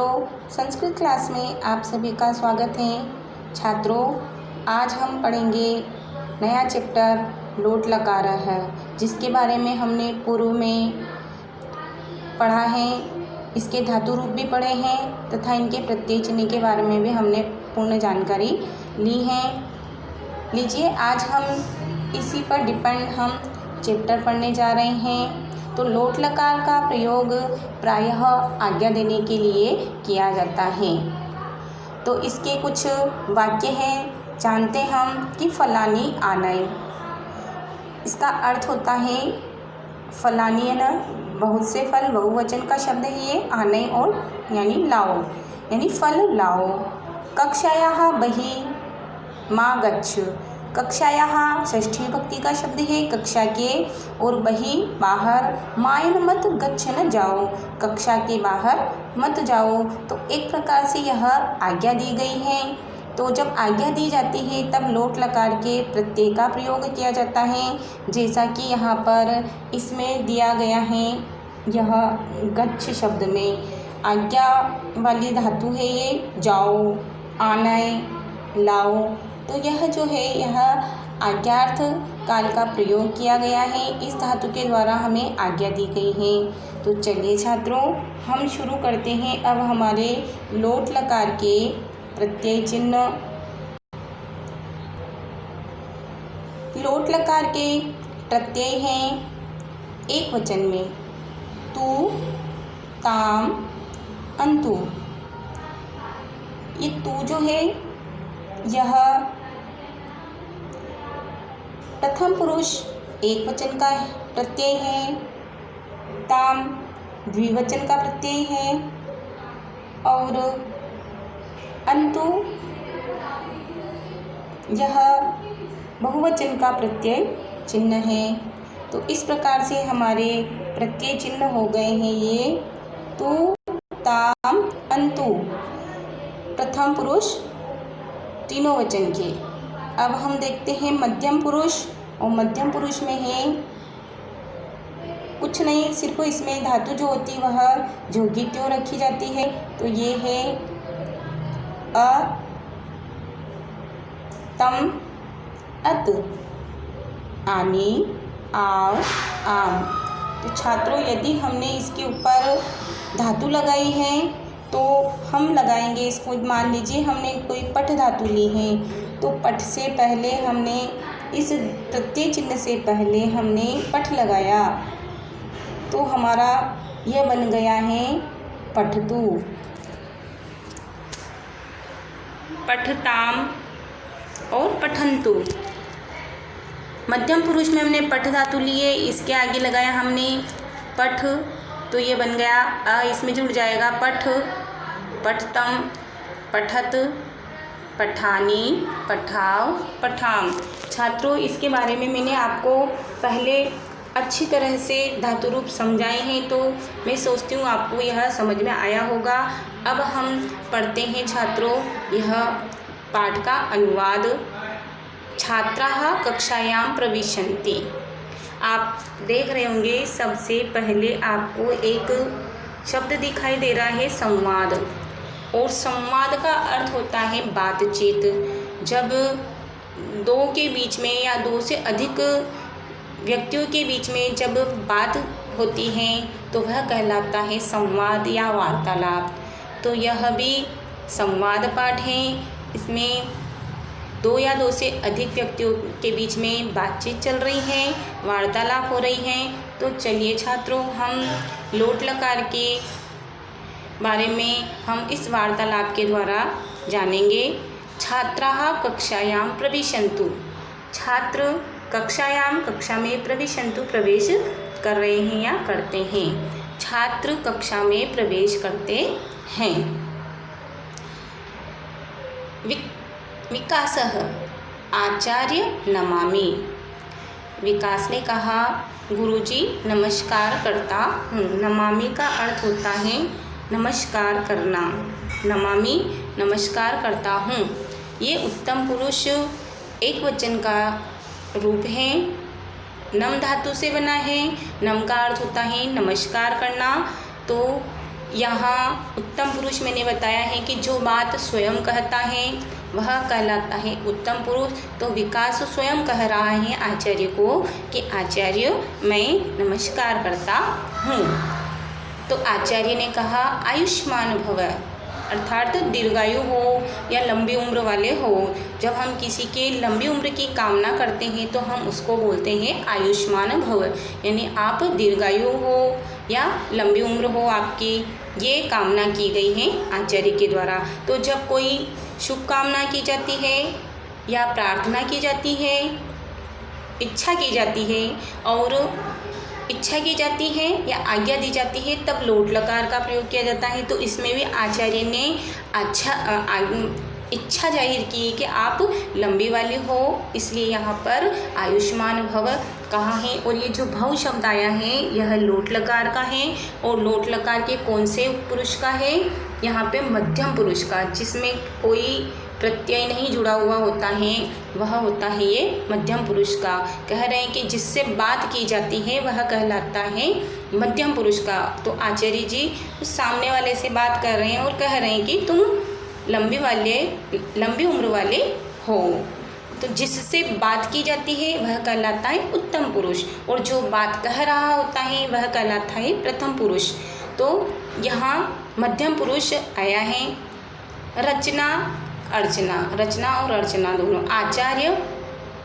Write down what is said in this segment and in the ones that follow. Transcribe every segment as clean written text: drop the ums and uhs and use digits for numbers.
Sanskrit class में आप सभी का स्वागत है। छात्रों, आज हम पढ़ेंगे नया चैप्टर लोट लकार है, जिसके बारे में हमने पूर्व में पढ़ा है। इसके धातु रूप भी पढ़े हैं तथा इनके प्रत्यय चिन्ह के बारे में भी हमने पूर्ण जानकारी ली है। लीजिए, आज हम इसी पर डिपेंड हम चैप्टर पढ़ने जा रहे हैं। तो लोट लकार का प्रयोग प्रायः आज्ञा देने के लिए किया जाता है। तो इसके कुछ वाक्य हैं, जानते हम कि फलानी आनय। इसका अर्थ होता है फलानी है ना, बहुत से फल, बहुवचन का शब्द है ये। आनय और यानी लाओ, यानी फल लाओ। कक्षायाः बहिः मा गच्छ। कक्षायाः षष्ठी विभक्ति का शब्द है, कक्षा के, और बहिः बाहर, मायन मत गच्छ न जाओ, कक्षा के बाहर मत जाओ। तो एक प्रकार से यह आज्ञा दी गई है। तो जब आज्ञा दी जाती है तब लोट लकार के प्रत्यय का प्रयोग किया जाता है, जैसा कि यहाँ पर इसमें दिया गया है। यह गच्छ शब्द में आज्ञा वाली धातु है ये, जाओ, आनय, लाओ। तो यह जो है यह आज्ञार्थ काल का प्रयोग किया गया है। इस धातु के द्वारा हमें आज्ञा दी गई है। तो चलिए छात्रों, हम शुरू करते हैं अब हमारे लोट लकार के प्रत्यय चिन्ह। लोट लकार के प्रत्यय हैं एक वचन में तू, ताम, अंतु। ये तू जो है यह प्रथम पुरुष एक वचन का प्रत्यय है, ताम द्विवचन का प्रत्यय है, और अंतु यह बहुवचन का प्रत्यय चिन्ह है। तो इस प्रकार से हमारे प्रत्यय चिन्ह हो गए हैं ये तू, ताम, अंतु, प्रथम पुरुष तीनों वचन के। अब हम देखते हैं मध्यम पुरुष, और मध्यम पुरुष में है कुछ नहीं, सिर्फ इसमें धातु जो होती है वह जोगी त्यों रखी जाती है। तो ये है अ, तम, अत, आनी, आव, आम। तो छात्रों, यदि हमने इसके ऊपर धातु लगाई है तो हम लगाएंगे इसको। मान लीजिए हमने कोई पठ धातु ली है, तो पठ से पहले हमने इस प्रत्यय चिन्ह से पहले हमने पठ लगाया, तो हमारा यह बन गया है पठतु। पठताम और पठंतु। मध्यम पुरुष में हमने पठ धातु लिए, इसके आगे लगाया हमने पठ, तो ये बन गया अ, इसमें जुड़ जाएगा पठ, पठतम, पठत, पठानी, पठाव, पठाम। छात्रों, इसके बारे में मैंने आपको पहले अच्छी तरह से धातु रूप समझाए हैं, तो मैं सोचती हूँ आपको यह समझ में आया होगा। अब हम पढ़ते हैं छात्रों यह पाठ का अनुवाद। छात्राः कक्षायां प्रविशन्ति। आप देख रहे होंगे सबसे पहले आपको एक शब्द दिखाई दे रहा है संवाद, और संवाद का अर्थ होता है बातचीत। जब दो के बीच में या दो से अधिक व्यक्तियों के बीच में जब बात होती है तो वह कहलाता है संवाद या वार्तालाप। तो यह भी संवाद पाठ है। इसमें दो या दो से अधिक व्यक्तियों के बीच में बातचीत चल रही है, वार्तालाप हो रही है। तो चलिए छात्रों, हम लोट लकार के बारे में हम इस वार्तालाप के द्वारा जानेंगे। छात्राः कक्षायां प्रविशन्तु। छात्र कक्षायां, कक्षा में, प्रविशन्तु प्रवेश कर रहे हैं या करते हैं। छात्र कक्षा में प्रवेश करते हैं। विकासः आचार्य नमामि। विकास ने कहा गुरुजी नमस्कार करता हूँ। नमामि का अर्थ होता है नमस्कार करना। नमामि नमस्कार करता हूँ। ये उत्तम पुरुष एक वचन का रूप है, नम धातु से बना है। नम का अर्थ होता है नमस्कार करना। तो यहाँ उत्तम पुरुष मैंने बताया है कि जो बात स्वयं कहता है वह कहलाता है उत्तम पुरुष। तो विकास स्वयं कह रहा है आचार्य को कि आचार्य मैं नमस्कार करता हूँ। तो आचार्य ने कहा आयुष्मान भव, अर्थात दीर्घायु हो या लंबी उम्र वाले हो। जब हम किसी के लंबी उम्र की कामना करते हैं तो हम उसको बोलते हैं आयुष्मान भव, यानी आप दीर्घायु हो या लंबी उम्र हो आपकी, ये कामना की गई है आचार्य के द्वारा। तो जब कोई शुभ कामना की जाती है या प्रार्थना की जाती है, इच्छा की जाती है और इच्छा की जाती है या आज्ञा दी जाती है, तब लोट लकार का प्रयोग किया जाता है। तो इसमें भी आचार्य ने इच्छा जाहिर की कि आप लंबी वाली हो, इसलिए यहाँ पर आयुष्मान भव कहा है। और ये जो भव शब्द आया है यह लोट लकार का है, और लोट लकार के कौन से पुरुष का है, यहाँ पे मध्यम पुरुष का, जिसमें कोई प्रत्यय नहीं जुड़ा हुआ होता है, वह होता है ये मध्यम पुरुष का। कह रहे हैं कि जिससे बात की जाती है वह कहलाता है मध्यम पुरुष का। तो आचार्य जी उस सामने वाले से बात कर रहे हैं और कह रहे हैं कि तुम लंबी उम्र वाले हो। तो जिससे बात की जाती है वह कहलाता है उत्तम पुरुष, और जो बात कह रहा होता है वह कहलाता है प्रथम पुरुष। तो यहाँ मध्यम पुरुष आया है। रचना और अर्चना दोनों। आचार्य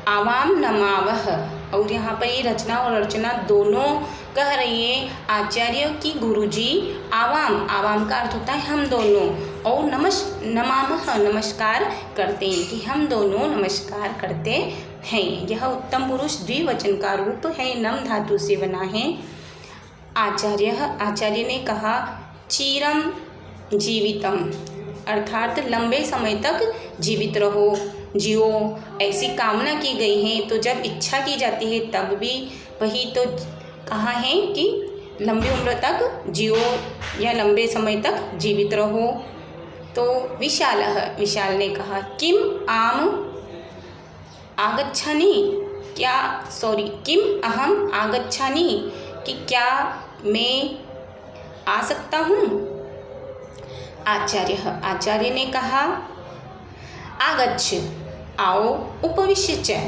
आवाम नमावह, और यहाँ पर ये रचना और अर्चना दोनों कह रही है आचार्य की गुरुजी आवाम का अर्थ होता है हम दोनों, और नमामह नमस्कार करते हैं कि हम दोनों नमस्कार करते हैं। यह उत्तम पुरुष द्विवचन का रूप है, नम धातु से बना है। आचार्य ने कहा चिरम जीवितम, अर्थात लंबे समय तक जीवित रहो, जियो, ऐसी कामना की गई है। तो जब इच्छा की जाती है तब भी वही तो कहा है कि लंबी उम्र तक जियो या लंबे समय तक जीवित रहो। तो विशाल ने कहा किम अहम आगच्छानि, कि क्या मैं आ सकता हूँ। आचार्य ने कहा आगच्छ, आओ, उपविश्य च,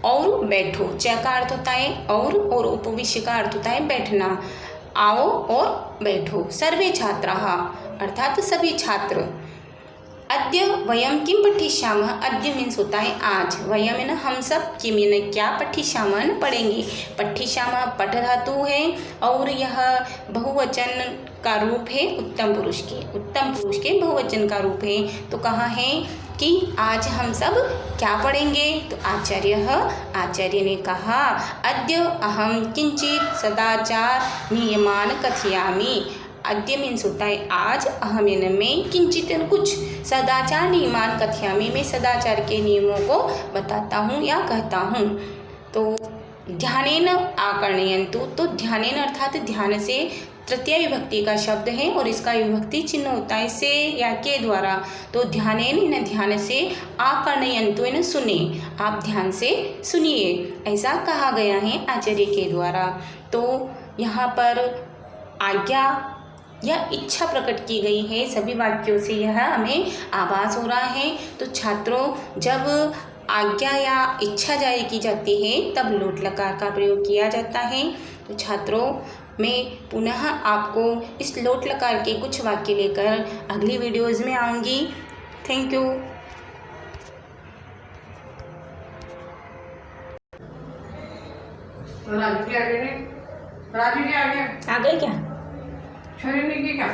और बैठो। च का अर्थ होता है और उपविश्य का अर्थ होता है बैठना। आओ और बैठो। सर्वे छात्राः, अर्थात सभी छात्र। अद्य वयम किम पठिष्यामः, अद्य मीन्स होता है आज, वयम है ना हम सब, किम यानी क्या, पठिष्यामः पढ़ेंगे। पठिष्यामः पठ धातु है और यह बहुवचन का रूप है उत्तम पुरुष के बहुवचन का रूप है। तो कहा है कि आज हम सब क्या पढ़ेंगे। तो आचार्य ने कहा अद्य अहम किंचित सदाचार नियमान कथयामि। अद्य मीन्स होता है आज, अहम में किंचित कुछ, सदाचार नियमान कथयामि, मैं सदाचार के नियमों को बताता हूँ या कहता हूँ। तो ध्यानेन आकर्णयन्तु, तो ध्यानेन अर्थात ध्यान से तृतीय विभक्ति का शब्द है और इसका विभक्ति चिन्ह होता है से या के द्वारा। तो ध्यानेन ध्यान से, आकर्णयन्तु न सुने, आप ध्यान से सुनिए, ऐसा कहा गया है आचार्य के द्वारा। तो यहाँ पर आज्ञा या इच्छा प्रकट की गई है सभी वाक्यों से, यह हमें आभास हो रहा है। तो छात्रों, जब आज्ञा या इच्छा जारी की जाती है तब लोट लकार का प्रयोग किया जाता है। तो छात्रों, मैं पुनः आपको इस लोट लकार के कुछ वाक्य लेकर अगली वीडियोज़ में आऊँगी। Thank you. राजू के आगे आ गए आ गए क्या? शरीर ने क्या